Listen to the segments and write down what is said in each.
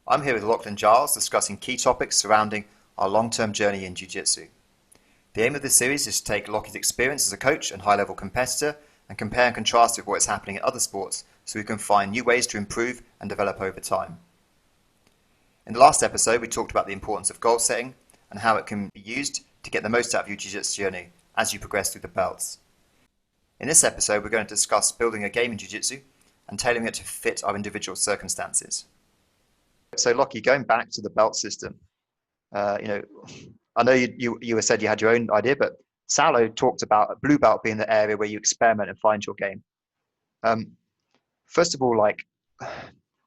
I'm here with Lachlan Giles discussing key topics surrounding our long-term journey in Jiu-Jitsu. The aim of this series is to take Lockie's experience as a coach and high-level competitor and compare and contrast with what is happening in other sports so we can find new ways to improve and develop over time. In the last episode, we talked about the importance of goal setting and how it can be used to get the most out of your Jiu-Jitsu journey as you progress through the belts. In this episode, we're going to discuss building a game in Jiu-Jitsu and tailoring it to fit our individual circumstances. So, Lockie, going back to the belt system, I know you said you had your own idea, but Salo talked about a blue belt being the area where you experiment and find your game. First of all,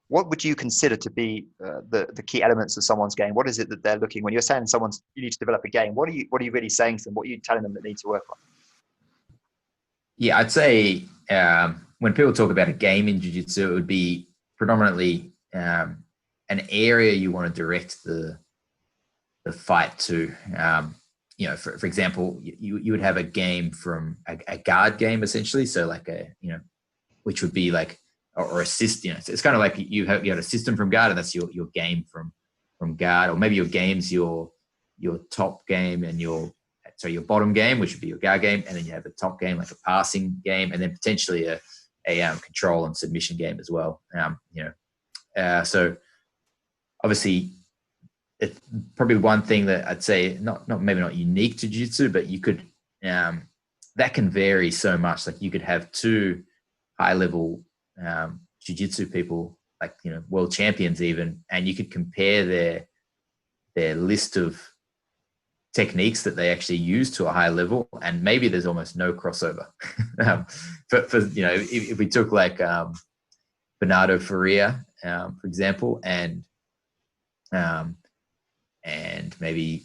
what would you consider to be the key elements of someone's game? What is it that they're looking when you're saying you need to develop a game? What are you really saying to them? What are you telling them that they need to work on? Yeah, I'd say when people talk about a game in Jiu-Jitsu, it would be predominantly an area you want to direct the fight to. For example, you would have a game from a guard game essentially. So which would be like or assist. It's kind of like you have a system from guard, and that's your game from guard, or maybe your game's your top game and your bottom game, which would be your guard game, and then you have a top game like a passing game, and then potentially a control and submission game as well. So obviously, it's probably one thing that I'd say maybe not unique to jiu-jitsu, but you could that can vary so much. Like you could have two high level jiu-jitsu people, world champions even, and you could compare their list of techniques that they actually use to a high level, and maybe there's almost no crossover. If we took Bernardo Faria, for example, and maybe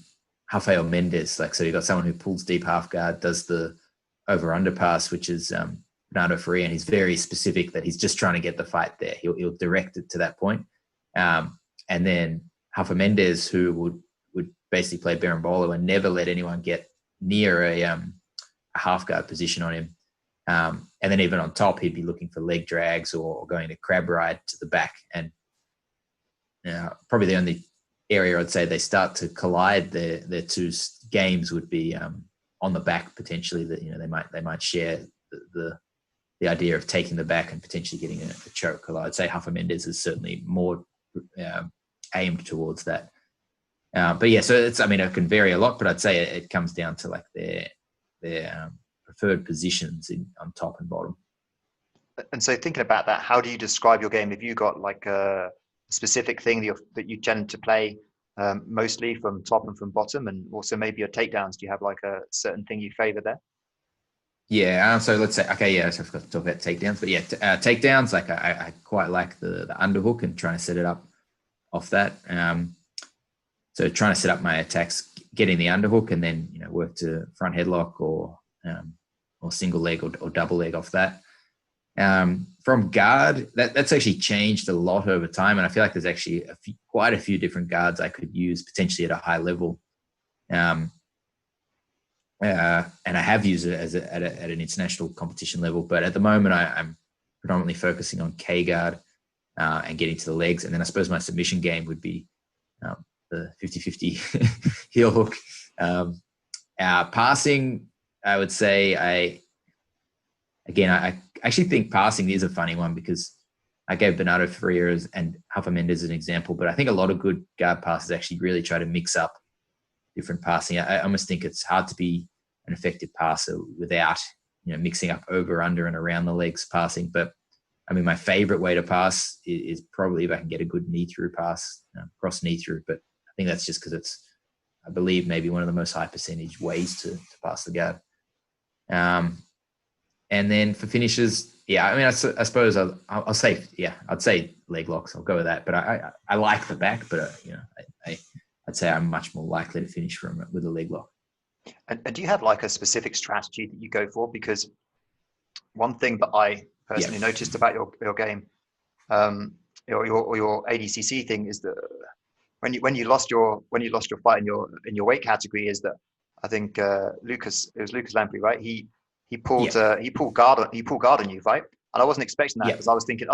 Rafael Mendes, so you've got someone who pulls deep half guard, does the over under pass, which is Bernardo Faria, and he's very specific that he's just trying to get the fight there. He'll direct it to that point. And then Rafa Mendes, who would basically play berimbolo and never let anyone get near a half guard position on him. And then even on top, he'd be looking for leg drags or going to crab ride to the back. And probably the only area I'd say they start to collide their two games would be on the back potentially. That they might share the idea of taking the back and potentially getting a choke. I'd say Rafa Mendes is certainly more aimed towards that. But yeah, so it can vary a lot, but I'd say it comes down to their preferred positions on top and bottom. And so thinking about that, how do you describe your game? Have you got a specific thing that you tend to play mostly from top and from bottom, and also maybe your takedowns? Do you have a certain thing you favor there? Yeah, so let's say, okay, yeah, so I forgot to talk about takedowns, but yeah, takedowns, I quite like the underhook and trying to set it up off that. So trying to set up my attacks, getting the underhook, and then work to front headlock or single leg or double leg off that. From guard, that's actually changed a lot over time, and I feel like there's actually quite a few different guards I could use potentially at a high level. And I have used it at an international competition level, but at the moment I'm predominantly focusing on K guard and getting to the legs, and then I suppose my submission game would be the 50-50 heel hook. Passing, I would say I actually think passing is a funny one, because I gave Bernardo Faria and Rafa Mendes as an example, but I think a lot of good guard passes actually really try to mix up different passing. I almost think it's hard to be an effective passer without mixing up over, under, and around the legs passing. But my favorite way to pass is probably if I can get a good knee through pass, cross knee through. But I think that's just because it's, I believe, maybe one of the most high percentage ways to pass the guard. And then for finishes, I suppose I'll say, I'd say leg locks. I'll go with that. But I like the back, but I'd say I'm much more likely to finish with a leg lock. And do you have a specific strategy that you go for? Because one thing that I personally noticed about your game, your ADCC thing, is that when you lost your fight in your weight category, is that I think Lucas Lamprey, right? He pulled guard on you, right? And I wasn't expecting that, because I was thinking,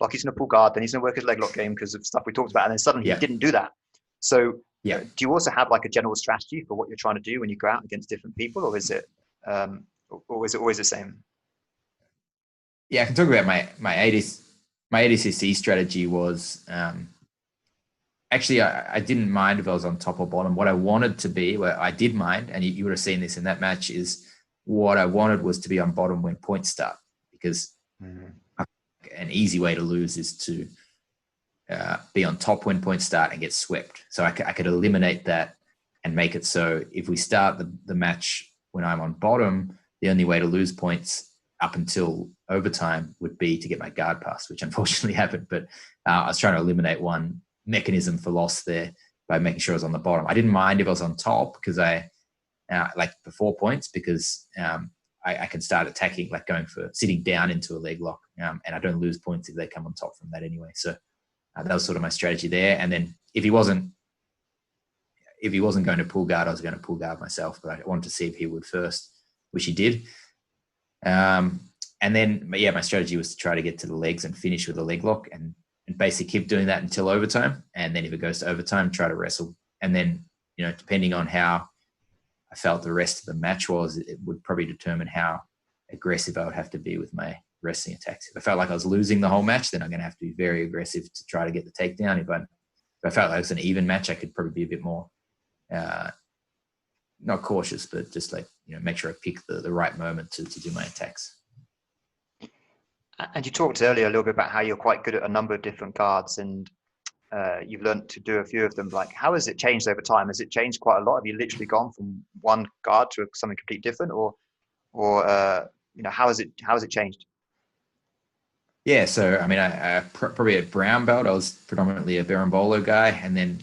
like he's going to pull guard, then he's going to work his leg lock game because of stuff we talked about, and then suddenly he didn't do that. So do you also have like a general strategy for what you're trying to do when you go out against different people, or is it always the same? Yeah, I can talk about my ADCC strategy was actually I didn't mind if I was on top or bottom. What I wanted to be, where I did mind, and you would have seen this in that match, is what I wanted was to be on bottom when points start, because an easy way to lose is to be on top when points start and get swept. So I could eliminate that and make it so if we start the match when I'm on bottom, the only way to lose points up until overtime would be to get my guard pass, which unfortunately happened. But I was trying to eliminate one mechanism for loss there by making sure I was on the bottom. I didn't mind if I was on top because I like the 4 points, because I can start attacking, like going for sitting down into a leg lock, and I don't lose points if they come on top from that anyway. So that was sort of my strategy there. And then if he wasn't going to pull guard, I was going to pull guard myself, but I wanted to see if he would first, which he did. And then, my strategy was to try to get to the legs and finish with a leg lock, and basically keep doing that until overtime. And then if it goes to overtime, try to wrestle. And then, depending on how I felt the rest of the match was, it would probably determine how aggressive I would have to be with my wrestling attacks. If I felt like I was losing the whole match, then I'm going to have to be very aggressive to try to get the takedown. If I felt like it was an even match, I could probably be a bit more, not cautious, but just like, make sure I pick the right moment to do my attacks. And you talked earlier a little bit about how you're quite good at a number of different guards, and you've learned to do a few of them. Like, how has it changed over time? Has it changed quite a lot? Have you literally gone from one guard to something completely different, or how has it changed? Yeah, so I mean, I probably at brown belt, I was predominantly a berimbolo guy, and then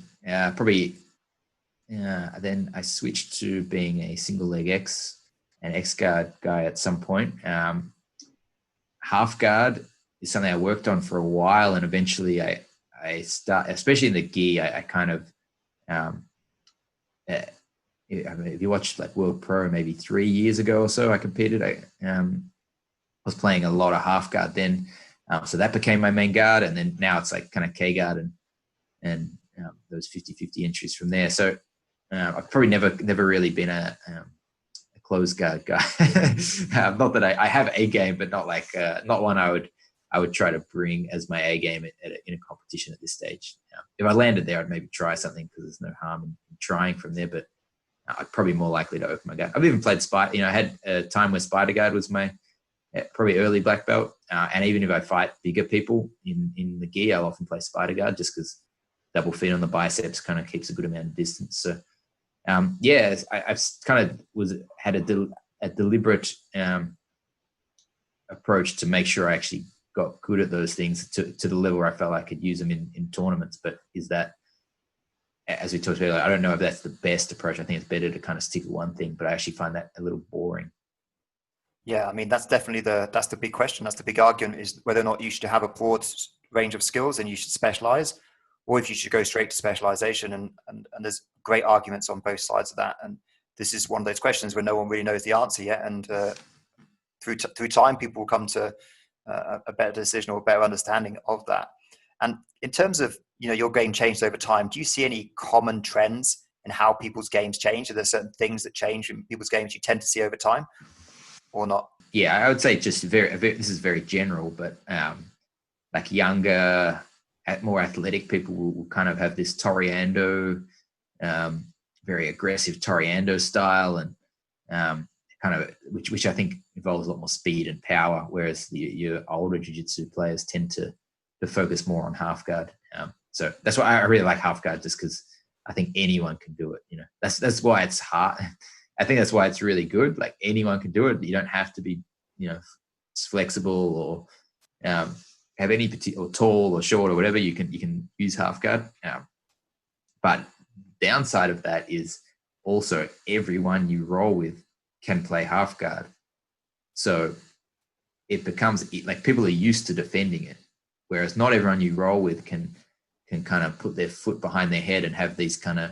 then I switched to being a single leg X and X guard guy at some point. Half guard is something I worked on for a while, and eventually I start, especially in the gi, I kind of, if you watched like World Pro maybe 3 years ago or so, I competed. I was playing a lot of half guard then, so that became my main guard, and then now it's like kind of K guard and those 50-50 entries from there. So I've probably never really been a closed guard guy. Not that I have a game, but not like not one I would try to bring as my A game in a competition at this stage. If I landed there, I'd maybe try something, because there's no harm in trying from there. But I'm probably more likely to open my guard. I've even played Spider. I had a time where Spider guard was my probably early black belt. And even if I fight bigger people in the gi, I'll often play Spider guard, just because double feet on the biceps kind of keeps a good amount of distance. So I've kind of had a deliberate approach to make sure I actually got good at those things to the level where I felt I could use them in tournaments. But is that, as we talked about, I don't know if that's the best approach. I think it's better to kind of stick with one thing, but I actually find that a little boring. Yeah, I mean, that's definitely that's the big question. That's the big argument, is whether or not you should have a broad range of skills and you should specialize, or if you should go straight to specialization. And there's great arguments on both sides of that. And this is one of those questions where no one really knows the answer yet. And through time, people will come to a better decision or a better understanding of that. And in terms of, your game changed over time, do you see any common trends in how people's games change? Are there certain things that change in people's games you tend to see over time, or not? Yeah, I would say just this is very general, but like younger, more athletic people will kind of have this Toreando, very aggressive Toreando style, and kind of which I think involves a lot more speed and power, whereas your older jiu-jitsu players tend to focus more on half guard. So that's why I really like half guard, just because I think anyone can do it. That's why it's hard. I think that's why it's really good. Like, anyone can do it. You don't have to be, flexible or have any particular, tall or short or whatever. You can use half guard. But downside of that is also everyone you roll with can play half guard. So it becomes like people are used to defending it, whereas not everyone you roll with can kind of put their foot behind their head and have these kind of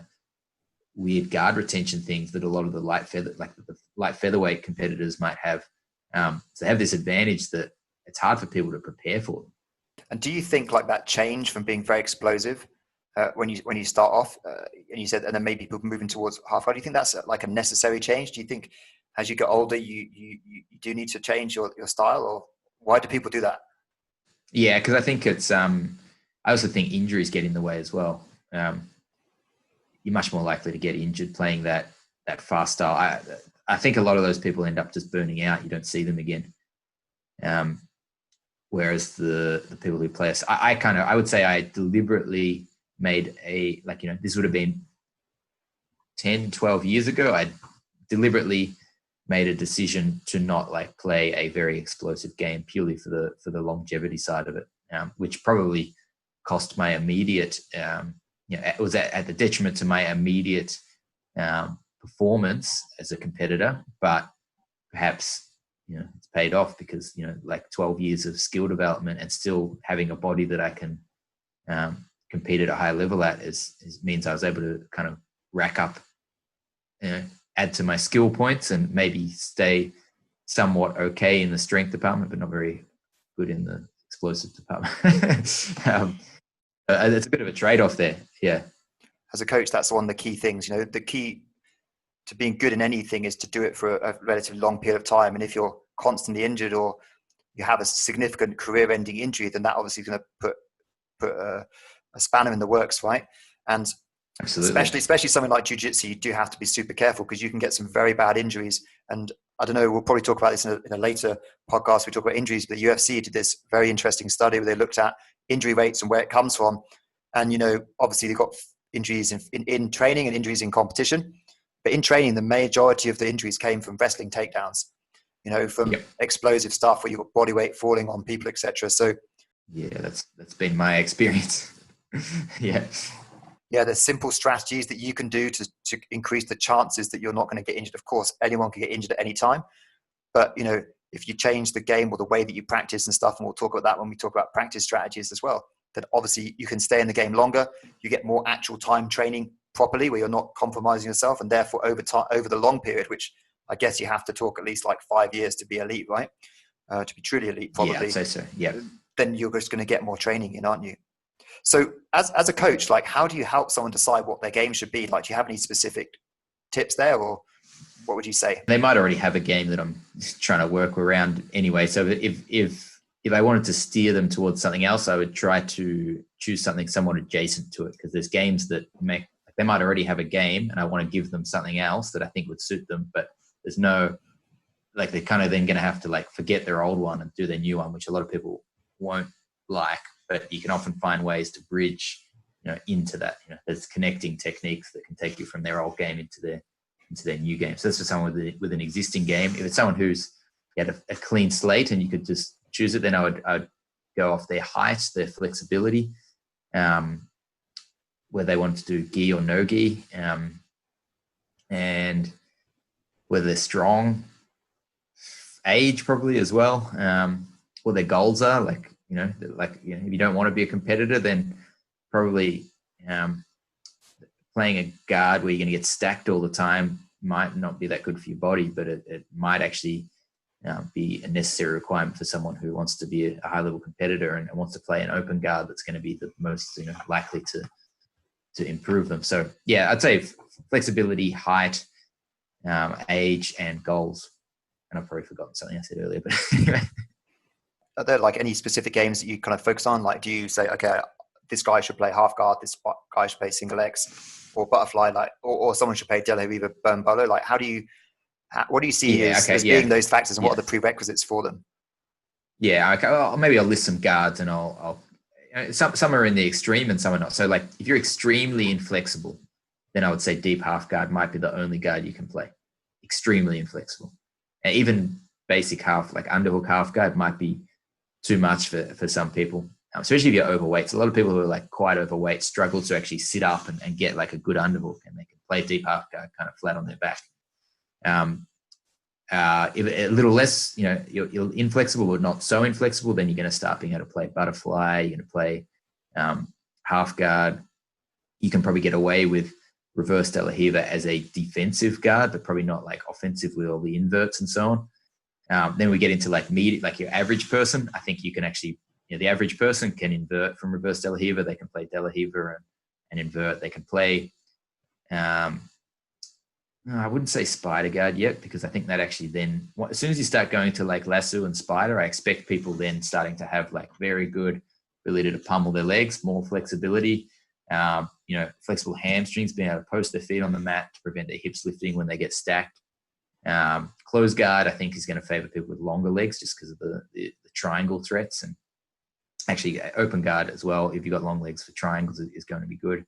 weird guard retention things that a lot of the light featherweight competitors might have. So they have this advantage that it's hard for people to prepare for them. And do you think like that change from being very explosive when you start off, and you said, and then maybe people moving towards half guard, do you think that's like a necessary change? Do you think as you get older, you do need to change your style, or why do people do that? Yeah, because I think it's. I also think injuries get in the way as well. You're much more likely to get injured playing that fast style. I think a lot of those people end up just burning out. You don't see them again. Whereas the people who play us, I would say I deliberately made this would have been 10, 12 years ago. I deliberately made a decision to not like play a very explosive game purely for the longevity side of it, which probably cost my immediate, it was at the detriment to my immediate performance as a competitor, but perhaps, it's paid off because, like 12 years of skill development and still having a body that I can compete at a high level at means I was able to kind of rack up, add to my skill points and maybe stay somewhat okay in the strength department, but not very good in the explosive department. It's a bit of a trade-off there. Yeah. As a coach, that's one of the key things. The key to being good in anything is to do it for a relatively long period of time. And if you're constantly injured or you have a significant career-ending injury, then that obviously is going to put a spanner in the works, right? And absolutely, especially something like jiu-jitsu, you do have to be super careful because you can get some very bad injuries. And I don't know, we'll probably talk about this in a later podcast. We talk about injuries, but the UFC did this very interesting study where they looked at injury rates and where it comes from. And, obviously they've got injuries in training and injuries in competition. But in training, the majority of the injuries came from wrestling takedowns, from explosive stuff where you've got body weight falling on people, etc. So yeah, that's been my experience. Yeah, there's simple strategies that you can do to increase the chances that you're not going to get injured. Of course, anyone can get injured at any time, but if you change the game or the way that you practice and stuff, and we'll talk about that when we talk about practice strategies as well, then obviously you can stay in the game longer. You get more actual time training properly where you're not compromising yourself, and therefore over the long period, which I guess you have to talk at least like 5 years to be elite, right? To be truly elite, probably. Yeah, I'd say so. Yeah. Then you're just going to get more training in, aren't you? So as a coach, like how do you help someone decide what their game should be? Like, do you have any specific tips there, or what would you say? They might already have a game that I'm trying to work around anyway. So if I wanted to steer them towards something else, I would try to choose something somewhat adjacent to it, because there's games that they might already have a game and I want to give them something else that I think would suit them, but there's no, like, they're kind of then going to have to like forget their old one and do their new one, which a lot of people won't like, but you can often find ways to bridge, into that. There's connecting techniques that can take you from their old game into their new game. So that's for someone with an existing game. If it's someone who's had a clean slate and you could just choose it, then I would go off their height, their flexibility, whether they want to do gi or no gi, and whether they're strong, age probably as well, what their goals are. If you don't want to be a competitor, then probably playing a guard where you're going to get stacked all the time might not be that good for your body, but it might actually be a necessary requirement for someone who wants to be a high-level competitor and wants to play an open guard that's going to be the most likely to improve them. So yeah, I'd say flexibility, height, age, and goals. And I've probably forgotten something I said earlier, but anyway. Are there like any specific games that you kind of focus on? Like, do you say, okay, this guy should play half guard, this guy should play single X or butterfly, or someone should play De La Riva Bolo? Like, what do you see as being those factors, and what are the prerequisites for them? Yeah, okay. Well, maybe I'll list some guards, and some are in the extreme and some are not. So like, if you're extremely inflexible, then I would say deep half guard might be the only guard you can play. Extremely inflexible. And even basic half, like underhook half guard, might be too much for some people, especially if you're overweight. So a lot of people who are like quite overweight struggle to actually sit up and get like a good underhook, and they can play deep half guard kind of flat on their back. If a little less, you're inflexible but not so inflexible, then you're going to start being able to play butterfly. You're going to play half guard. You can probably get away with reverse De La Riva as a defensive guard, but probably not like offensive with all the inverts and so on. Then we get into like your average person. I think you can actually the average person can invert from reverse De La Riva. They can play De La Riva and invert. They can play, I wouldn't say spider guard yet, because I think that actually then, as soon as you start going to like lasso and spider, I expect people then starting to have like very good ability to pummel their legs, more flexibility, flexible hamstrings, being able to post their feet on the mat to prevent their hips lifting when they get stacked. Closed guard, I think, is going to favor people with longer legs just because of the triangle threats, and actually open guard as well, if you've got long legs for triangles, is going to be good.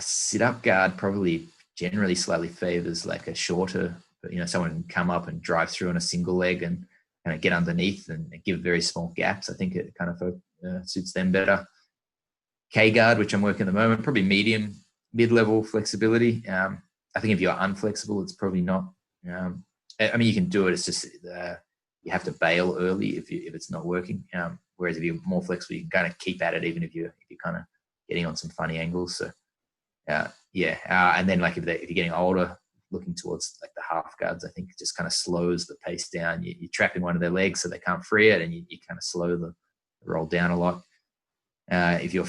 Sit-up guard probably generally slightly favors like a shorter, someone can come up and drive through on a single leg and kind of get underneath and give very small gaps. I think it kind of suits them better. K-guard, which I'm working at the moment, probably medium, mid-level flexibility. I think if you're unflexible, it's probably not. You can do it. It's just you have to bail early if it's not working. Whereas if you're more flexible, you can kind of keep at it even if you're kind of getting on some funny angles. So and then like if you're getting older, looking towards like the half guards, I think it just kind of slows the pace down. You're trapping one of their legs so they can't free it, and you kind of slow the roll down a lot. If you're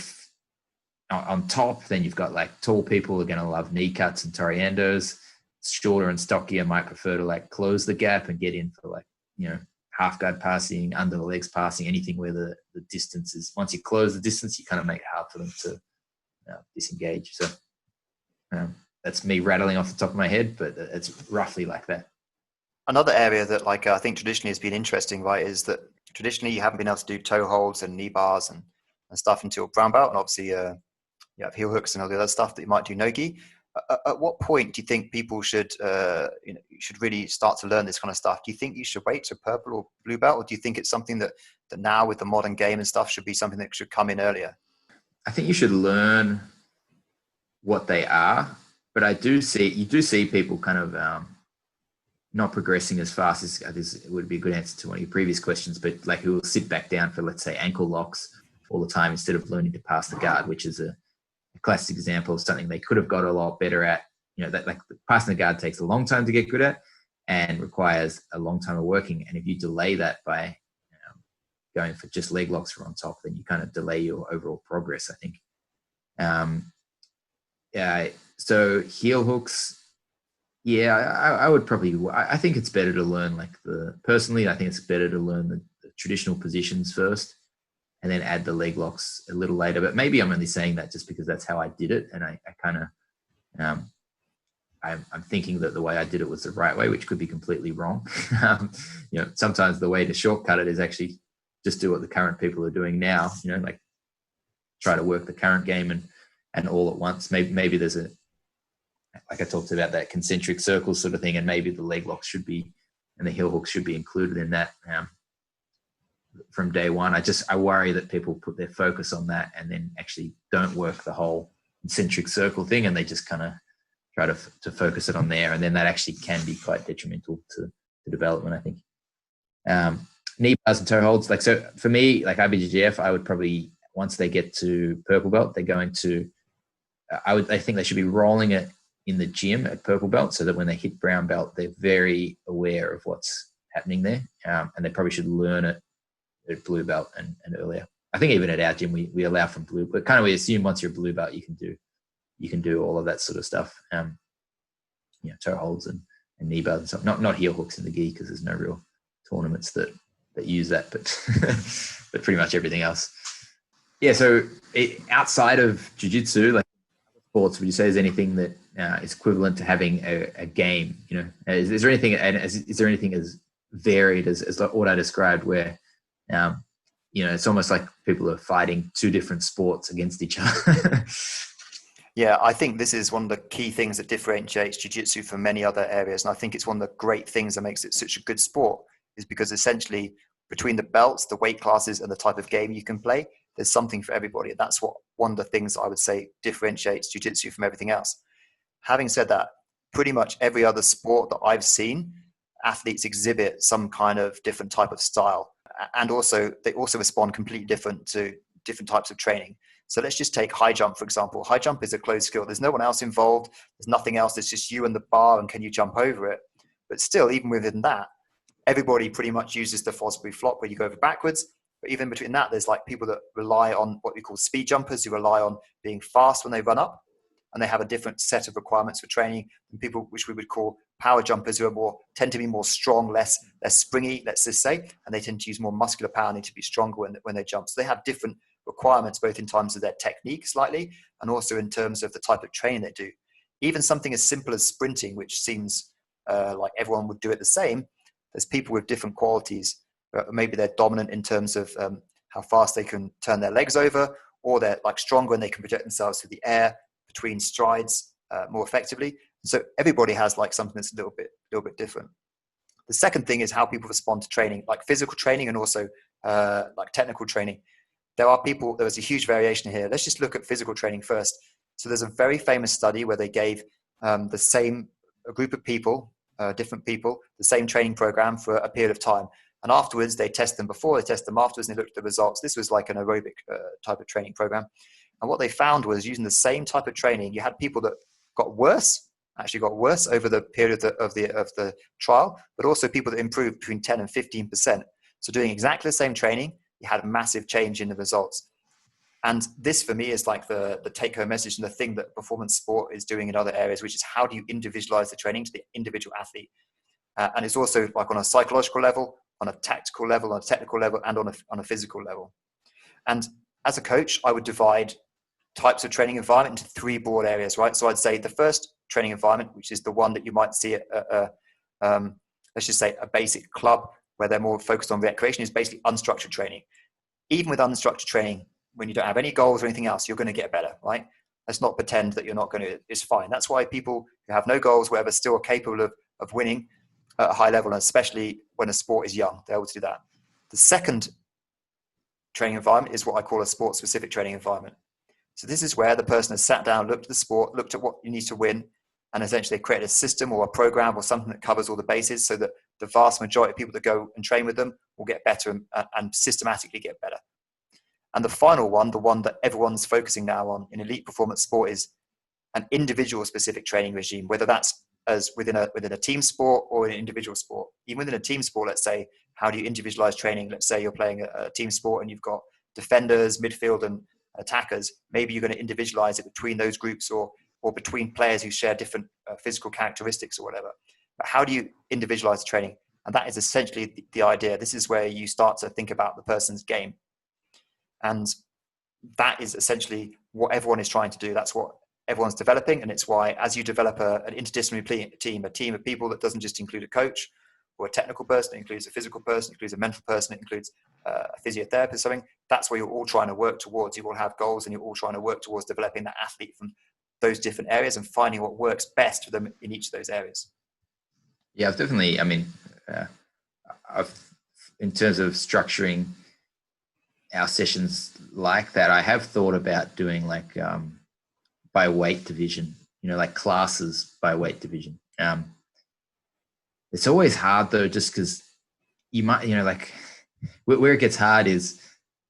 on top, then you've got like tall people are going to love knee cuts and toriandos. Shorter and stockier might prefer to like close the gap and get in for like, half guard passing, under the legs passing, anything where the distance is, once you close the distance, you kind of make it hard for them to disengage. So that's me rattling off the top of my head, but it's roughly like that. Another area that I think traditionally has been interesting, right, is that traditionally you haven't been able to do toe holds and knee bars and stuff until brown belt, and obviously you have heel hooks and all the other stuff that you might do no-gi. At what point do you think people should really start to learn this kind of stuff? Do you think you should wait to purple or blue belt, or do you think it's something that now with the modern game and stuff should be something that should come in earlier? I think you should learn what they are, but you do see people kind of not progressing as fast as it would be a good answer to one of your previous questions, but like who will sit back down for, let's say, ankle locks all the time instead of learning to pass the guard, which is a classic example of something they could have got a lot better at. That like passing the guard takes a long time to get good at and requires a long time of working. And if you delay that by going for just leg locks from on top, then you kind of delay your overall progress, I think. So heel hooks, I would probably, I think it's better to learn personally, I think it's better to learn the traditional positions first and then add the leg locks a little later. But maybe I'm only saying that just because that's how I did it. And I kind of, I'm thinking that the way I did it was the right way, which could be completely wrong. Sometimes the way to shortcut it is actually just do what the current people are doing now, like try to work the current game and all at once. Maybe there's like I talked about, that concentric circle sort of thing, and maybe the leg locks should be, and the heel hooks should be included in that from day one. I worry that people put their focus on that and then actually don't work the whole concentric circle thing, and they just kind of try to focus it on there, and then that actually can be quite detrimental to development, I think. Knee bars and toe holds, like, so for me, like IBJJF, I would probably, once they get to purple belt, they're going to, I think they should be rolling it in the gym at purple belt, so that when they hit brown belt, they're very aware of what's happening there, and they probably should learn it at blue belt and earlier. I think even at our gym, we allow from blue, but kind of we assume once you're blue belt, you can do all of that sort of stuff. Toe holds and knee bars and stuff. Not heel hooks in the gi, because there's no real tournaments that use that, but pretty much everything else. Yeah. So outside of jiu-jitsu, like sports, would you say there's anything that is equivalent to having a game? Is there anything, and is there anything as varied as what I described, where it's almost like people are fighting two different sports against each other? Yeah, I think this is one of the key things that differentiates jiu-jitsu from many other areas. And I think it's one of the great things that makes it such a good sport, is because essentially between the belts, the weight classes, and the type of game you can play, there's something for everybody. And that's one of the things I would say differentiates jiu-jitsu from everything else. Having said that, pretty much every other sport that I've seen, athletes exhibit some kind of different type of style. And also, they also respond completely different to different types of training. So let's just take high jump, for example. High jump is a closed skill. There's no one else involved. There's nothing else. It's just you and the bar, and can you jump over it? But still, even within that, everybody pretty much uses the Fosbury flop where you go over backwards. But even between that, there's like people that rely on what we call speed jumpers, who rely on being fast when they run up. And they have a different set of requirements for training than people which we would call power jumpers, who are tend to be more strong, less springy, let's just say, and they tend to use more muscular power, need to be stronger when they jump. So they have different requirements, both in terms of their technique slightly, and also in terms of the type of training they do. Even something as simple as sprinting, which seems like everyone would do it the same, there's people with different qualities. Maybe they're dominant in terms of how fast they can turn their legs over, or they're like stronger and they can project themselves through the air between strides more effectively. So everybody has like something that's a little bit different. The second thing is how people respond to training, like physical training and also like technical training. There is a huge variation here. Let's just look at physical training first. So there's a very famous study where they gave a group of people, different people, the same training program for a period of time. And afterwards, they test them before, they test them afterwards, and they looked at the results. This was like an aerobic type of training program. And what they found was, using the same type of training, you had people that actually got worse over the period of the trial, but also people that improved between 10 and 15%. So doing exactly the same training, you had a massive change in the results. And this, for me, is like the take-home message and the thing that performance sport is doing in other areas, which is how do you individualize the training to the individual athlete? And it's also like on a psychological level, on a tactical level, on a technical level, and on a physical level. And as a coach, I would divide types of training environment into three broad areas, right? So I'd say the first training environment, which is the one that you might see at let's just say a basic club where they're more focused on recreation, is basically unstructured training. Even with unstructured training, when you don't have any goals or anything else, you're going to get better, right? Let's not pretend that you're not going to. It's fine. That's why people who have no goals, whatever, still are capable of winning at a high level, and especially when a sport is young, they're able to do that. The second training environment is what I call a sport-specific training environment. So this is where the person has sat down, looked at the sport, looked at what you need to win, and essentially created a system or a program or something that covers all the bases, so that the vast majority of people that go and train with them will get better and systematically get better. And the final one, the one that everyone's focusing now on in elite performance sport, is an individual specific training regime, whether that's as within a team sport or an individual sport. Even within a team sport, let's say, how do you individualize training? Let's say you're playing a team sport and you've got defenders, midfield, and attackers. Maybe you're going to individualize it between those groups or between players who share different physical characteristics or whatever. But how do you individualize the training? And that is essentially the idea. This is where you start to think about the person's game. And that is essentially what everyone is trying to do. That's what everyone's developing. And it's why, as you develop an interdisciplinary team, a team of people that doesn't just include a coach or a technical person, it includes a physical person, it includes a mental person, it includes a physiotherapist, something, that's where you're all trying to work towards. You all have goals and you're all trying to work towards developing that athlete from those different areas and finding what works best for them in each of those areas. Yeah, I've definitely, in terms of structuring our sessions like that, I have thought about doing like by weight division, like classes by weight division. It's always hard though, just because you might, like where it gets hard is,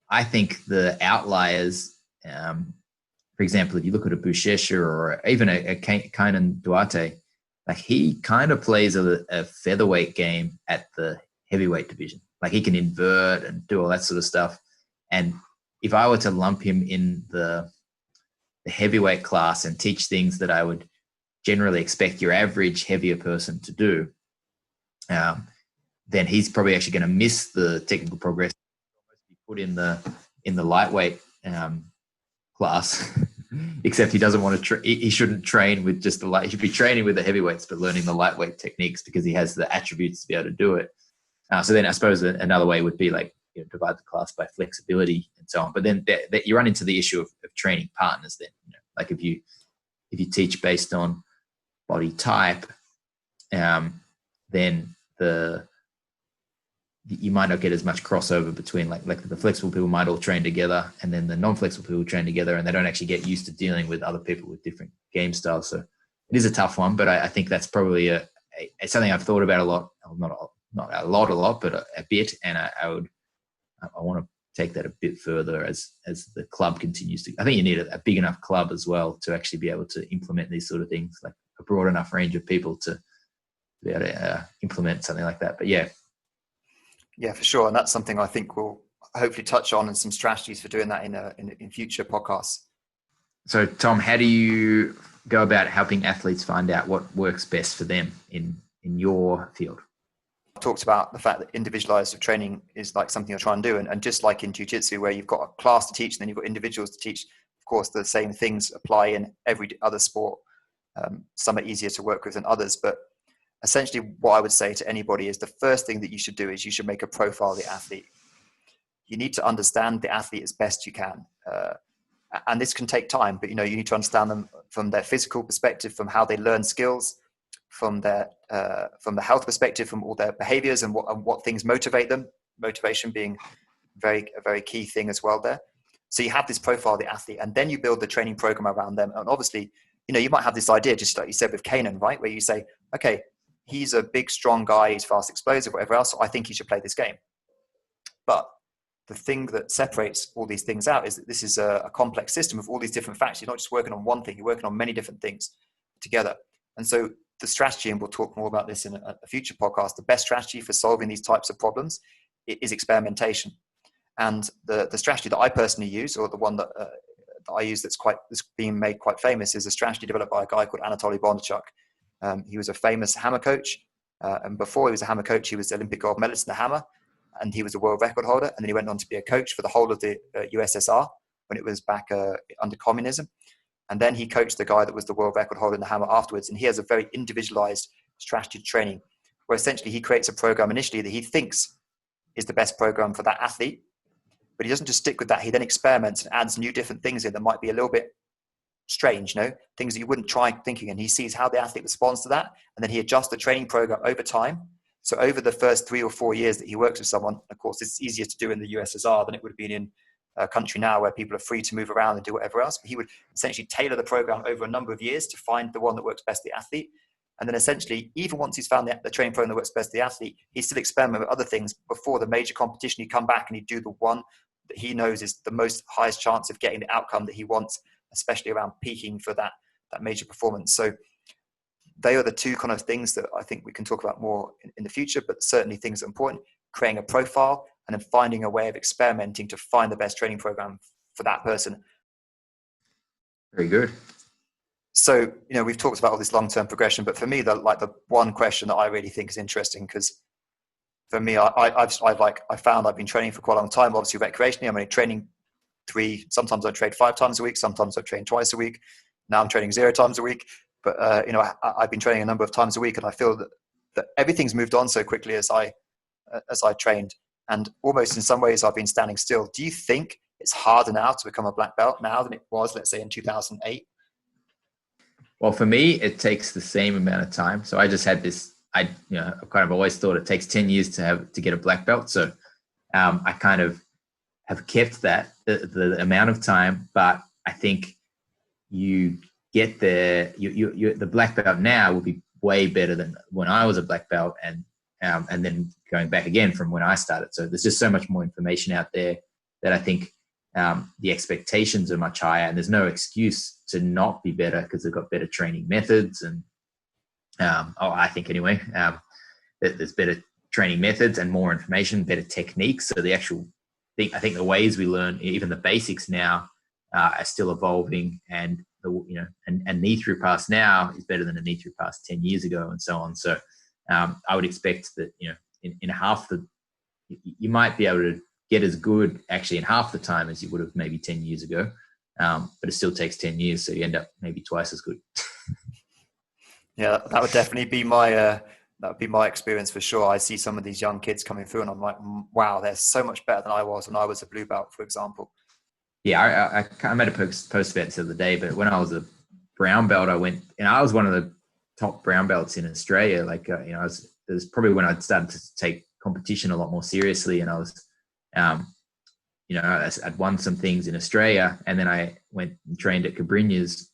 I think the outliers, for example, if you look at a Buchecha or even a Kainan Duarte, like he kind of plays a featherweight game at the heavyweight division. Like he can invert and do all that sort of stuff. And if I were to lump him in the heavyweight class and teach things that I would generally expect your average heavier person to do, then he's probably actually going to miss the technical progress put in the lightweight class. Except he doesn't want to. He shouldn't train with just the light. He should be training with the heavyweights, but learning the lightweight techniques because he has the attributes to be able to do it. So then I suppose another way would be like, divide the class by flexibility and so on. But then you run into the issue of training partners. Then, like if you teach based on body type, then you might not get as much crossover between like the flexible people might all train together, and then the non-flexible people train together, and they don't actually get used to dealing with other people with different game styles. So it is a tough one, but I think that's probably something I've thought about a lot. Not a lot, but a bit. And I want to take that a bit further as the club continues to. I think you need a big enough club as well to actually be able to implement these sort of things, like a broad enough range of people to be able to implement something like that. But yeah, Yeah, for sure. And that's something I think we'll hopefully touch on, and some strategies for doing that in future podcasts. So, Tom, how do you go about helping athletes find out what works best for them in your field? I talked about the fact that individualized training is like something you're trying to do. And just like in jiu-jitsu, where you've got a class to teach and then you've got individuals to teach, of course, the same things apply in every other sport. Some are easier to work with than others. But essentially what I would say to anybody is the first thing that you should do is you should make a profile of the athlete. You need to understand the athlete as best you can. And this can take time, but you need to understand them from their physical perspective, from how they learn skills, from the health perspective, from all their behaviors and what things motivate them. Motivation being a very key thing as well there. So you have this profile of the athlete, and then you build the training program around them. And obviously, you might have this idea, just like you said with Kanan, right? Where you say, okay, he's a big, strong guy, he's fast, explosive, whatever else, so I think he should play this game. But the thing that separates all these things out is that this is a complex system of all these different factors. You're not just working on one thing, you're working on many different things together. And so the strategy, and we'll talk more about this in a future podcast, the best strategy for solving these types of problems is experimentation. And the strategy that I personally use, or the one that I use that's being made quite famous, is a strategy developed by a guy called Anatoly Bondarchuk. He was a famous hammer coach. And before he was a hammer coach, he was the Olympic gold medalist in the hammer. And he was a world record holder. And then he went on to be a coach for the whole of the USSR when it was back under communism. And then he coached the guy that was the world record holder in the hammer afterwards. And he has a very individualized strategy training, where essentially he creates a program initially that he thinks is the best program for that athlete. But he doesn't just stick with that. He then experiments and adds new different things in that might be a little bit strange, things that you wouldn't try thinking. And he sees how the athlete responds to that. And then he adjusts the training program over time. So over the first 3 or 4 years that he works with someone, of course, it's easier to do in the USSR than it would have been in a country now where people are free to move around and do whatever else. But he would essentially tailor the program over a number of years to find the one that works best for the athlete. And then essentially, even once he's found the training program that works best for the athlete, he still experiment with other things before the major competition. He'd come back and he'd do the one that he knows is the most highest chance of getting the outcome that he wants, especially around peaking for that major performance. So they are the two kind of things that I think we can talk about more in the future, but certainly things that are important: creating a profile and then finding a way of experimenting to find the best training program for that person. Very good. So, we've talked about all this long-term progression, but for me, the one question that I really think is interesting, because for me, I found I've been training for quite a long time, obviously recreationally. I'm only training sometimes I train 5 times a week, sometimes I train twice a week. Now I'm training 0 times a week. But, I've been training a number of times a week, and I feel that everything's moved on so quickly as I trained. And almost in some ways I've been standing still. Do you think it's harder now to become a black belt now than it was, let's say, in 2008? Well, for me, it takes the same amount of time. So I just had this, I've kind of always thought it takes 10 years to get a black belt. So I kind of have kept that, the amount of time, but I think you get there, the black belt now will be way better than when I was a black belt, and then going back again from when I started. So there's just so much more information out there that I think the expectations are much higher, and there's no excuse to not be better because they've got better training methods. And I think anyway, there's better training methods and more information, better techniques. So the actual thing, I think the ways we learn, even the basics now, are still evolving, and knee through pass now is better than a knee through pass 10 years ago, and so on. So I would expect that, in half you might be able to get as good actually in half the time as you would have maybe 10 years ago. But it still takes 10 years. So you end up maybe twice as good. Yeah, that would definitely be my experience for sure. I see some of these young kids coming through and I'm like, wow, they're so much better than I was when I was a blue belt, for example. Yeah, I made a post event the other day, but when I was a brown belt, I was one of the top brown belts in Australia. It was probably when I'd started to take competition a lot more seriously, and I was, I'd won some things in Australia, and then I went and trained at Cabrinha's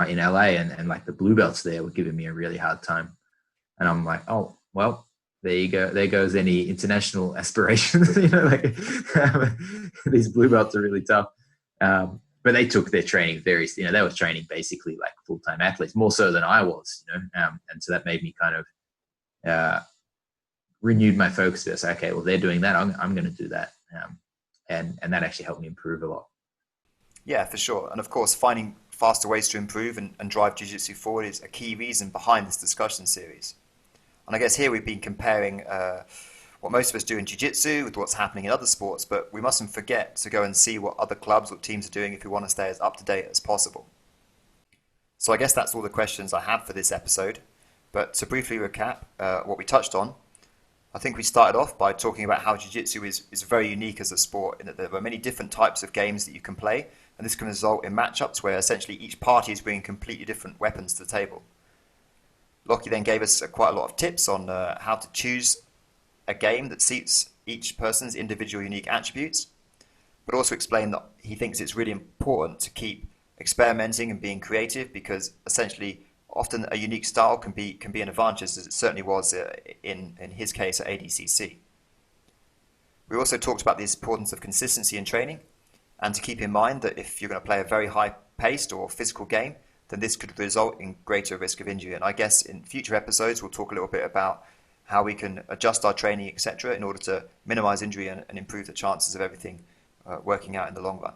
in LA, and like the blue belts there were giving me a really hard time, and I'm like, oh well. There you go. There goes any international aspirations. These blue belts are really tough. But they took their training very, they were training basically like full-time athletes, more so than I was, and so that made me kind of renewed my focus to say, okay, well, they're doing that. I'm going to do that. And that actually helped me improve a lot. Yeah, for sure. And of course, finding faster ways to improve and drive Jiu-Jitsu forward is a key reason behind this discussion series. And I guess here we've been comparing what most of us do in Jiu-Jitsu with what's happening in other sports, but we mustn't forget to go and see what other clubs or teams are doing if we want to stay as up-to-date as possible. So I guess that's all the questions I have for this episode. But to briefly recap what we touched on, I think we started off by talking about how Jiu-Jitsu is very unique as a sport in that there are many different types of games that you can play, and this can result in matchups where essentially each party is bringing completely different weapons to the table. Lachie then gave us quite a lot of tips on how to choose a game that suits each person's individual unique attributes, but also explained that he thinks it's really important to keep experimenting and being creative because essentially often a unique style can be an advantage, as it certainly was in his case at ADCC. We also talked about the importance of consistency in training and to keep in mind that if you're going to play a very high-paced or physical game, then this could result in greater risk of injury. And I guess in future episodes we'll talk a little bit about how we can adjust our training, etc., in order to minimize injury and improve the chances of everything working out in the long run.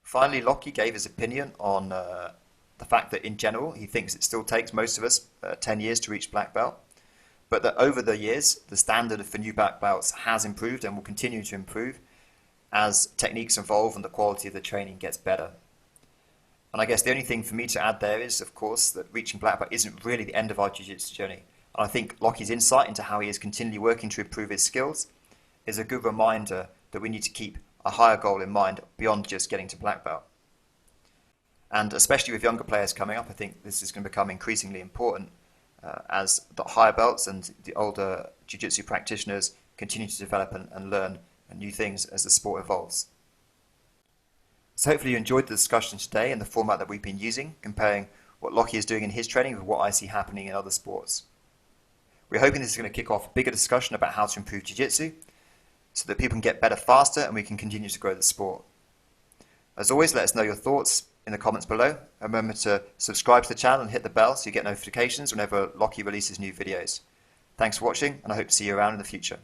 Finally, Lachie gave his opinion on the fact that in general he thinks it still takes most of us 10 years to reach black belt, but that over the years the standard for new black belts has improved and will continue to improve as techniques evolve and the quality of the training gets better. And I guess the only thing for me to add there is, of course, that reaching black belt isn't really the end of our jiu-jitsu journey. And I think Lachie's insight into how he is continually working to improve his skills is a good reminder that we need to keep a higher goal in mind beyond just getting to black belt. And especially with younger players coming up, I think this is going to become increasingly important as the higher belts and the older jiu-jitsu practitioners continue to develop and learn new things as the sport evolves. So hopefully you enjoyed the discussion today and the format that we've been using, comparing what Lachie is doing in his training with what I see happening in other sports. We're hoping this is going to kick off a bigger discussion about how to improve jiu-jitsu so that people can get better faster and we can continue to grow the sport. As always, let us know your thoughts in the comments below. And remember to subscribe to the channel and hit the bell so you get notifications whenever Lachie releases new videos. Thanks for watching, and I hope to see you around in the future.